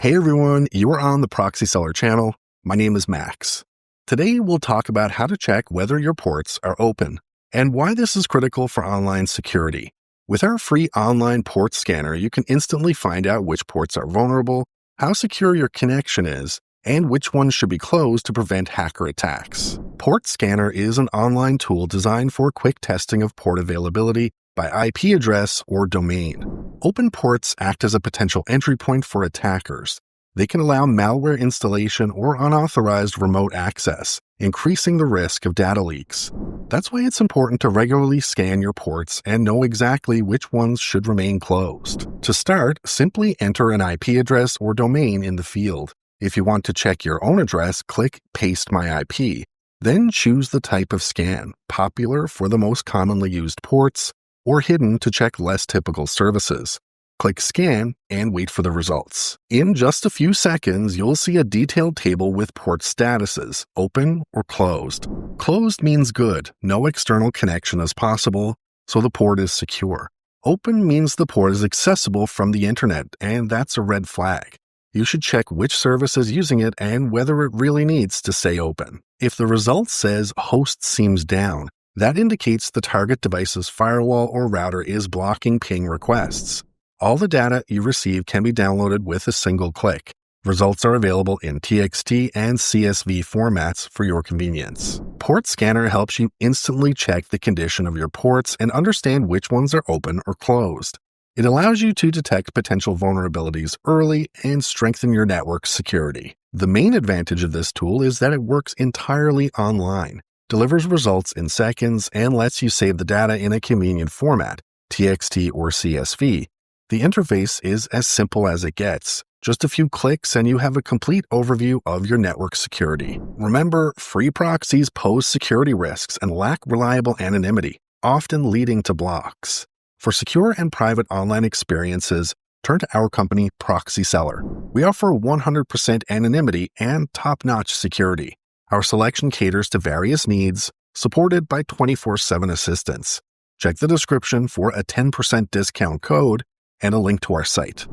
Hey everyone, you are on the Proxy-Seller channel. My name is Max. Today we'll talk about how to check whether your ports are open and why this is critical for online security. With our free online port scanner, you can instantly find out which ports are vulnerable, how secure your connection is, and which ones should be closed to prevent hacker attacks. Port Scanner is an online tool designed for quick testing of port availability by IP address or domain. Open ports act as a potential entry point for attackers. They can allow malware installation or unauthorized remote access, increasing the risk of data leaks. That's why it's important to regularly scan your ports and know exactly which ones should remain closed. To start, simply enter an IP address or domain in the field. If you want to check your own address, click Paste My IP. Then choose the type of scan, popular for the most commonly used ports, or hidden to check less typical services. Click Scan and wait for the results. In just a few seconds, you'll see a detailed table with port statuses, open or closed. Closed means good, no external connection is possible, so the port is secure. Open means the port is accessible from the internet, and that's a red flag. You should check which service is using it and whether it really needs to stay open. If the result says host seems down, that indicates the target device's firewall or router is blocking ping requests. All the data you receive can be downloaded with a single click. Results are available in TXT and CSV formats for your convenience. Port Scanner helps you instantly check the condition of your ports and understand which ones are open or closed. It allows you to detect potential vulnerabilities early and strengthen your network security. The main advantage of this tool is that it works entirely online, delivers results in seconds, and lets you save the data in a convenient format, TXT or CSV. The interface is as simple as it gets. Just a few clicks and you have a complete overview of your network security. Remember, free proxies pose security risks and lack reliable anonymity, often leading to blocks. For secure and private online experiences, turn to our company, Proxy-Seller. We offer 100% anonymity and top-notch security. Our selection caters to various needs, supported by 24/7 assistance. Check the description for a 10% discount code and a link to our site.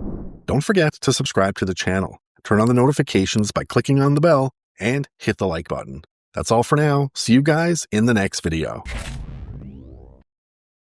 Don't forget to subscribe to the channel, turn on the notifications by clicking on the bell, and hit the like button. That's all for now. See you guys in the next video.